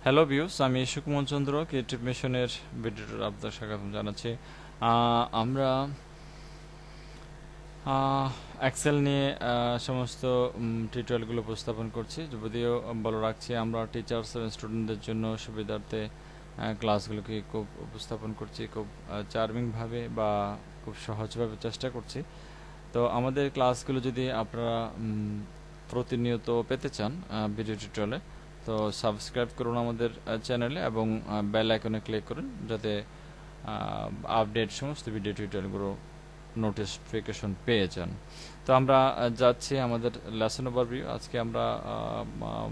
Hello views, আমি সুকুমন চন্দ্র creative মিশনের ভিডিওর আপনাদের স্বাগত জানাচ্ছি। আমরা এক্সেল নিয়ে সমস্ত টিউটোরিয়ালগুলো উপস্থাপন করছি। যদিও বলে রাখছি, আমরা টিচার্স এবং স্টুডেন্টদের জন্য সুবিধার্থে ক্লাসগুলোকে খুব উপস্থাপন করছি, খুব চার্মিংভাবে বা খুব সহজভাবে চেষ্টা করছি। তো আমাদের ক্লাসগুলো যদি আপনারা প্রতিনিয়ত পেতে চান ভিডিও টিউটোরিয়ালে, তো সাবস্ক্রাইব করুন আমাদের চ্যানেলে এবং বেল আইকনে ক্লিক করুন, যাতে আপডেট সমস্ত ভিডিও টিউটোরিয়ালগুলো নোটিফিকেশন পেয়ে যান। তো আমরা যাচ্ছি আমাদের লেসন ওভারভিউ। আজকে আমরা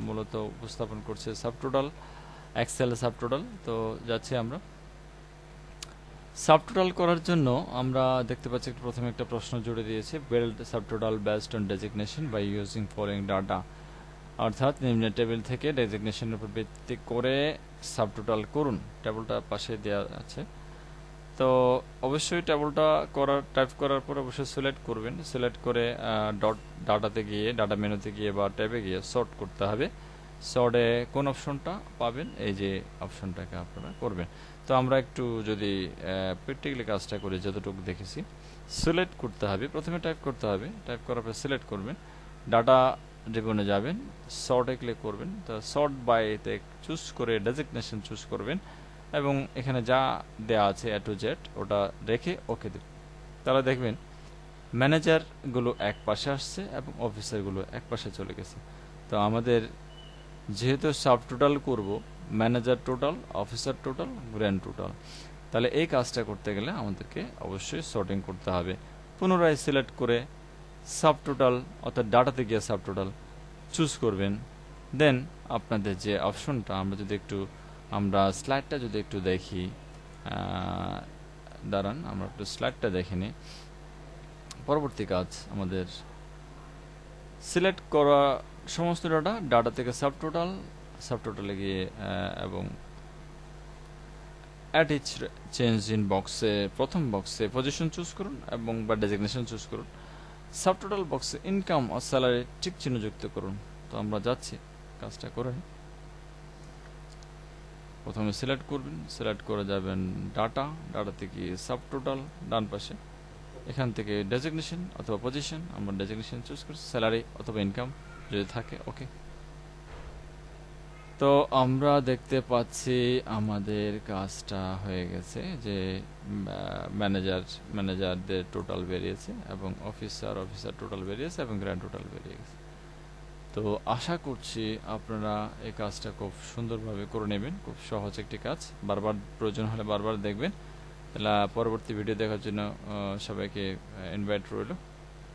মূলত উপস্থাপন করছি সাবটোটাল, এক্সেল সাবটোটাল। তো যাচ্ছি আমরা সাবটোটাল করার জন্য। আমরা দেখতে পাচ্ছি প্রথমে একটা প্রশ্ন জুড়ে দিয়েছে, build subtotal based on designation by using following data. অর্থাৎ নিম্ন টেবিল থেকে ডেজিগনেশনের উপর ভিত্তি করে সাবটোটাল করুন। টেবিলটা পাশে দেওয়া আছে। তো অবশ্যই টেবিলটা টাইপ করার পর অবশ্যই সিলেক্ট করবেন। সিলেক্ট করে ডাটাতে গিয়ে, ডাটা মেনুতে গিয়ে বা ট্যাবে গিয়ে সর্ট করতে হবে। সর্টে কোন অপশনটা পাবেন, এই যে অপশনটাকে আপনারা করবেন। তো আমরা একটু যদি প্র্যাকটিক্যালি কাজটা করি, যতটুকু দেখেছি, সিলেক্ট করতে হবে। প্রথমে টাইপ করতে হবে, টাইপ করার পর সিলেক্ট করবেন, ডাটা রিবনে যাবেন, সর্টে ক্লিক করবেন। তো সর্ট বাইতে চুজ করে ডেজিগনেশন চুজ করবেন এবং এখানে যা দেয়া আছে এ টু জেড ওটা রেখে ওকে দেবেন। তাহলে দেখবেন ম্যানেজারগুলো এক পাশে আসছে এবং অফিসারগুলো এক পাশে চলে গেছে। তো আমাদের যেহেতু সাব টোটাল করবো, manager total, officer total, grand total, তাহলে এই কাজটা করতে গেলে আমাদেরকে অবশ্যই সর্টিং করতে হবে। পুনরায় সিলেক্ট করে সাব টোটাল অর্থাৎ ডাটাতে গিয়ে সাব টোটাল চুজ করবেন। দেন আপনাদের যে অপশনটা, আমরা স্লাইডটা যদি একটু দেখি, দাঁড়ান আমরা একটু স্লাইডটা দেখে নিই। পরবর্তী কাজ আমাদের সিলেক্ট করা সমস্ত ডাটা থেকে সাবটোটালে গিয়ে এবং অ্যাড ইচ চেঞ্জ ইন বক্সে, প্রথম বক্সে পজিশন চুজ করুন এবং বা ডেজিগনেশন চুজ করুন। সাবটোটাল বক্সে ইনকাম ও স্যালারি টিক চিহ্ন যুক্ত করুন। তো আমরা যাচ্ছি কাজটা করে। প্রথমে সিলেক্ট করবেন, সিলেক্ট করে যাবেন ডাটা থেকে সাবটোটাল ডান পাশে, এখান থেকে ডেজিগনেশন অথবা পজিশন, আমরা ডেজিগনেশন চুজ করছি, স্যালারি অথবা ইনকাম যদি থাকে ওকে। তো আমরা দেখতে পাচ্ছি আমাদের কাজটা হয়ে গেছে, যে ম্যানেজারদের টোটাল বেরিয়েছে এবং অফিসার টোটাল বেরিয়েছে এবং গ্র্যান্ড টোটাল বেরিয়ে গেছে। তো আশা করছি আপনারা এই কাজটা খুব সুন্দরভাবে করে নেবেন। খুব সহজ একটি কাজ, বারবার প্রয়োজন হলে বারবার দেখবেন। তাহলে পরবর্তী ভিডিও দেখার জন্য সবাইকে ইনভাইট রইল।